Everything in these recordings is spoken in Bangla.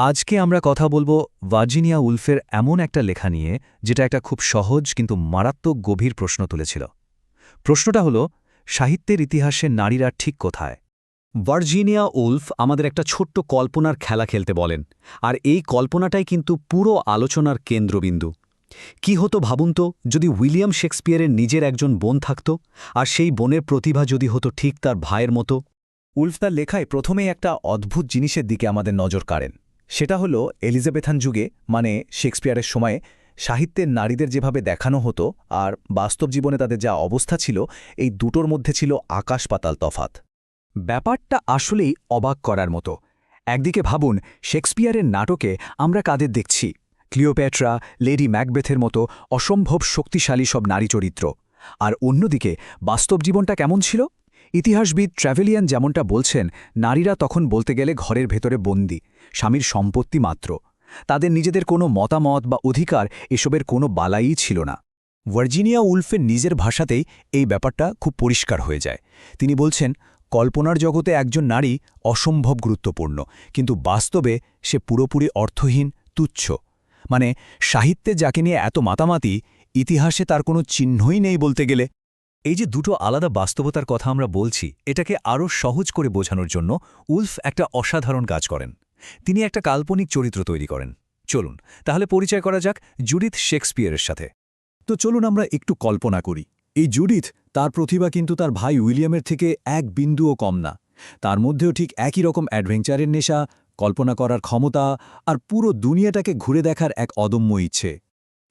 আজকে আমরা কথা বলবো ভার্জিনিয়া উলফের এমন একটা লেখা নিয়ে যেটা একটা খুব সহজ কিন্তু মারাত্মক গভীর প্রশ্ন তুলেছিল। প্রশ্নটা হলো, সাহিত্যের ইতিহাসে নারীরা ঠিক কোথায়? ভার্জিনিয়া উলফ আমাদের একটা ছোট্ট কল্পনার খেলা খেলতে বলেন, আর এই কল্পনাটাই কিন্তু পুরো আলোচনার কেন্দ্রবিন্দু। কি হতো ভাবুন তো, যদি উইলিয়াম শেক্সপিয়ারের নিজের একজন বোন থাকত, আর সেই বোনের প্রতিভা যদি হতো ঠিক তার ভাইয়ের মতো। উলফ তার লেখায় প্রথমেই একটা অদ্ভুত জিনিসের দিকে আমাদের নজর কাড়েন। সেটা হলো এলিজাবেথান যুগে, মানে শেক্সপিয়ারের সময়ে সাহিত্যের নারীদের যেভাবে দেখানো হতো আর বাস্তব জীবনে তাদের যা অবস্থা ছিল, এই দুটোর মধ্যে ছিল আকাশ পাতাল তফাত। ব্যাপারটা আসলেই অবাক করার মতো। একদিকে ভাবুন, শেক্সপিয়ারের নাটকে আমরা কাদের দেখছি, ক্লিওপেট্রা, লেডি ম্যাকবেথের মতো অসম্ভব শক্তিশালী সব নারী চরিত্র। আর অন্যদিকে বাস্তব জীবনটা কেমন ছিল? ইতিহাসবিদ ট্র্যাভেলিয়ান যেমনটা বলছেন, নারীরা তখন বলতে গেলে ঘরের ভেতরে বন্দী, স্বামীর সম্পত্তি মাত্র। তাদের নিজেদের কোনো মতামত বা অধিকার এসবের কোনো বালাইই ছিল না। ভার্জিনিয়া উলফের নিজের ভাষাতেই এই ব্যাপারটা খুব পরিষ্কার হয়ে যায়। তিনি বলছেন, কল্পনার জগতে একজন নারী অসম্ভব গুরুত্বপূর্ণ, কিন্তু বাস্তবে সে পুরোপুরি অর্থহীন, তুচ্ছ। মানে সাহিত্যে যাকে নিয়ে এত মাতামাতি, ইতিহাসে তার কোনো চিহ্নই নেই বলতে গেলে। এই যে দুটো আলাদা বাস্তবতার কথা আমরা বলছি, এটাকে আরও সহজ করে বোঝানোর জন্য উলফ একটা অসাধারণ কাজ করেন। তিনি একটা কাল্পনিক চরিত্র তৈরি করেন। চলুন তাহলে পরিচয় করা যাক জুডিথ শেক্সপিয়ারের সাথে। তো চলুন আমরা একটু কল্পনা করি, এই জুডিথ, তার প্রতিভা কিন্তু তার ভাই উইলিয়ামের থেকে এক বিন্দুও কম না। তার মধ্যেও ঠিক একই রকম অ্যাডভেঞ্চারের নেশা, কল্পনা করার ক্ষমতা আর পুরো দুনিয়াটাকে ঘুরে দেখার এক অদম্য ইচ্ছে।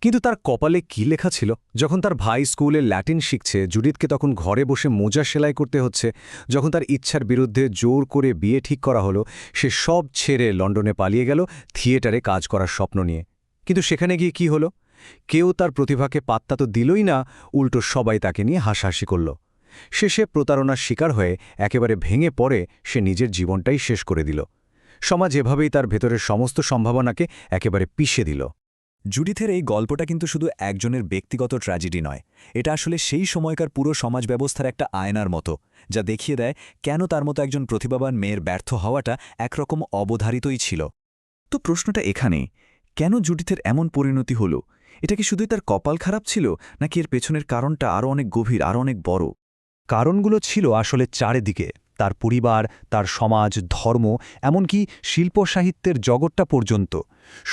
কিন্তু তার কপালে কি লেখা ছিল? যখন তার ভাই স্কুলে ল্যাটিন শিখছে, জুডিথকে তখন ঘরে বসে মোজা সেলাই করতে হচ্ছে। যখন তার ইচ্ছার বিরুদ্ধে জোর করে বিয়ে ঠিক করা হলো, সে সব ছেড়ে লন্ডনে পালিয়ে গেল থিয়েটারে কাজ করার স্বপ্ন নিয়ে। কিন্তু সেখানে গিয়ে কি হলো? কেউ তার প্রতিভাকে পাত্তা তো দিলই না, উল্টো সবাই তাকে নিয়ে হাসাহাসি করল। শেষে প্রতারণার শিকার হয়ে একেবারে ভেঙে পড়ে সে নিজের জীবনটাই শেষ করে দিল। সমাজ এভাবেই তার ভেতরের সমস্ত সম্ভাবনাকে একেবারে পিষে দিল। জুডিথের এই গল্পটা কিন্তু শুধু একজনের ব্যক্তিগত ট্র্যাজেডি নয়, এটা আসলে সেই সময়কার পুরো সমাজ ব্যবস্থার একটা আয়নার মতো, যা দেখিয়ে দেয় কেন তার মতো একজন প্রতিভাবান মেয়ের ব্যর্থ হওয়াটা একরকম অবধারিতই ছিল। তো প্রশ্নটা এখানেই, কেন জুডিথের এমন পরিণতি হল? এটা কি শুধুই তার কপাল খারাপ ছিল, নাকি এর পেছনের কারণটা আরও অনেক গভীর, আরও অনেক বড়? কারণগুলো ছিল আসলে চারিদিকে, তার পরিবার, তার সমাজ, ধর্ম, এমনকি শিল্প সাহিত্যের জগৎটা পর্যন্ত।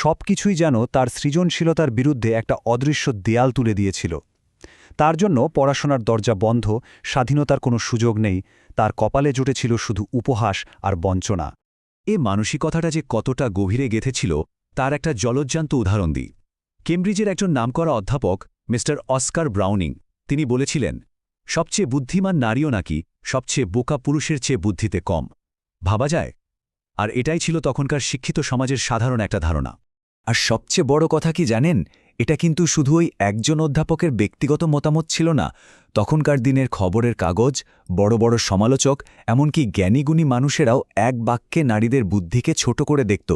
সব কিছুই যেন তার সৃজনশীলতার বিরুদ্ধে একটা অদৃশ্য দেয়াল তুলে দিয়েছিল। তার জন্য পড়াশোনার দরজা বন্ধ, স্বাধীনতার কোনো সুযোগ নেই, তার কপালে জুটেছিল শুধু উপহাস আর বঞ্চনা। এ মানসিকতাটা যে কতটা গভীরে গেঁথেছিল তার একটা জলজ্জান্ত উদাহরণ দিই। কেমব্রিজের একজন নামকরা অধ্যাপক মিস্টার অস্কার ব্রাউনিং, তিনি বলেছিলেন, সবচেয়ে বুদ্ধিমান নারীও নাকি সবচেয়ে বোকা পুরুষের চেয়ে বুদ্ধিতে কম। ভাবা যায়? আর এটাই ছিল তখনকার শিক্ষিত সমাজের সাধারণ একটা ধারণা। আর সবচেয়ে বড় কথা কি জানেন? এটা কিন্তু শুধু ওই একজন অধ্যাপকের ব্যক্তিগত মতামত ছিল না। তখনকার দিনের খবরের কাগজ, বড় বড় সমালোচক, এমনকি জ্ঞানীগুণী মানুষেরাও এক বাক্যে নারীদের বুদ্ধিকে ছোট করে দেখত।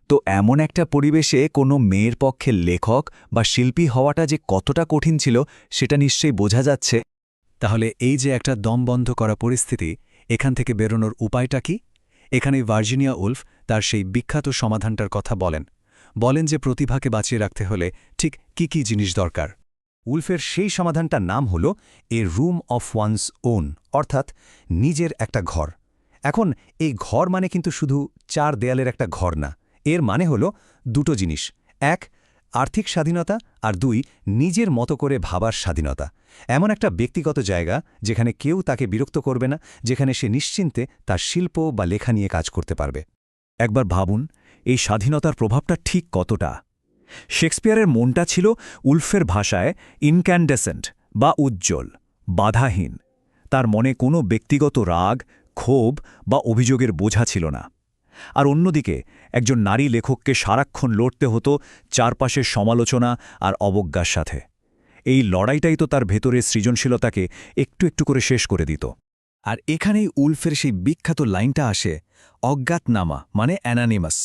তো এমন একটা পরিবেশে কোনো মেয়ের পক্ষে লেখক বা শিল্পী হওয়াটা যে কতটা কঠিন ছিল, সেটা নিশ্চয়ই বোঝা যাচ্ছে। তাহলে এই যে একটা দমবন্ধ করা পরিস্থিতি, এখান থেকে বেরোনোর উপায়টা কি? এখানেই ভার্জিনিয়া উলফ তার সেই বিখ্যাত সমাধানটার কথা বলেন যে প্রতিভাকে বাঁচিয়ে রাখতে হলে ঠিক কি জিনিস দরকার। উলফের সেই সমাধানটার নাম হল এ রুম অফ ওয়ান্স ওন, অর্থাৎ নিজের একটা ঘর। এখন এই ঘর মানে কিন্তু শুধু চার দেয়ালের একটা ঘর না, এর মানে হল দুটো জিনিস। এক, আর্থিক স্বাধীনতা, আর দুই, নিজের মতো করে ভাবার স্বাধীনতা। এমন একটা ব্যক্তিগত জায়গা যেখানে কেউ তাকে বিরক্ত করবে না, যেখানে সে নিশ্চিন্তে তার শিল্প বা লেখা নিয়ে কাজ করতে পারবে। একবার ভাবুন, এই স্বাধীনতার প্রভাবটা ঠিক কতটা। শেক্সপিয়ারের মনটা ছিল উলফের ভাষায় ইনক্যান্ডেসেন্ট বা উজ্জ্বল, বাধাহীন। তার মনে কোনো ব্যক্তিগত রাগ, ক্ষোভ বা অভিযোগের বোঝা ছিল না। আর অন্যদিকে একজন নারী লেখককে সারাক্ষণ লড়তে হতো চারপাশের সমালোচনা আর অবজ্ঞার সাথে। এই লড়াইটাই তো তার ভেতরের সৃজনশীলতাকে একটু একটু করে শেষ করে দিত। আর এখানেই উলফের সেই বিখ্যাত লাইনটা আসে, অজ্ঞাতনামা মানে অ্যানানিমাস।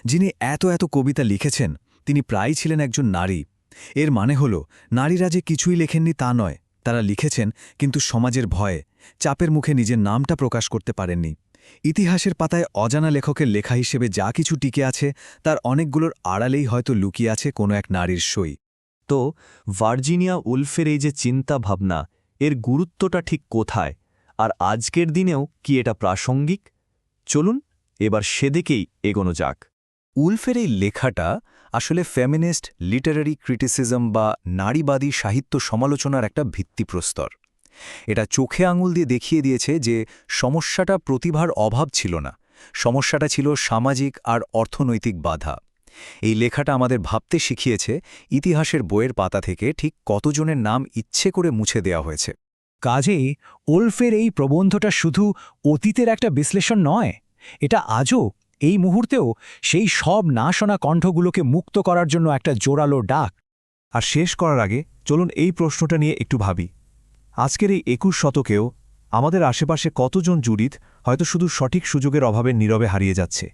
যিনি এত এত কবিতা লিখেছেন, তিনি প্রায়ই ছিলেন একজন নারী। এর মানে হল, নারীরা যে কিছুই লেখেননি তা নয়, তারা লিখেছেন কিন্তু সমাজের ভয়ে, চাপের মুখে নিজের নামটা প্রকাশ করতে পারেননি। ইতিহাসের পাতায় অজানা লেখকের লেখা হিসেবে যা কিছু টিকে আছে তার অনেকগুলোর আড়ালেই হয়তো লুকিয়ে আছে কোনো এক নারীর সই। তো ভার্জিনিয়া উলফের এই যে চিন্তা ভাবনা, এর গুরুত্বটা ঠিক কোথায়, আর আজকের দিনেও কি এটা প্রাসঙ্গিক? চলুন এবার সেদিকেই এগোনো যাক। উলফের এই লেখাটা আসলে ফেমিনিস্ট লিটারারি ক্রিটিসিজম বা নারীবাদী সাহিত্য সমালোচনার একটা ভিত্তিপ্রস্তর। এটা চোখে আঙুল দিয়ে দেখিয়ে দিয়েছে যে সমস্যাটা প্রতিভার অভাব ছিল না, সমস্যাটা ছিল সামাজিক আর অর্থনৈতিক বাধা। এই লেখাটা আমাদের ভাবতে শিখিয়েছে ইতিহাসের বইয়ের পাতা থেকে ঠিক কতজনের নাম ইচ্ছে করে মুছে দেওয়া হয়েছে। কাজেই উলফের এই প্রবন্ধটা শুধু অতীতের একটা বিশ্লেষণ নয়, এটা আজও এই মুহূর্তেও সেই সব না শোনা কণ্ঠগুলোকে মুক্ত করার জন্য একটা জোরালো ডাক। আর শেষ করার আগে চলুন এই প্রশ্নটা নিয়ে একটু ভাবি। আজকের এই ২১ শতকেও আমাদের আশেপাশে কতজন জুরিত হয়তো শুধু সঠিক সুযোগের অভাবে নীরবে হারিয়ে যাচ্ছে?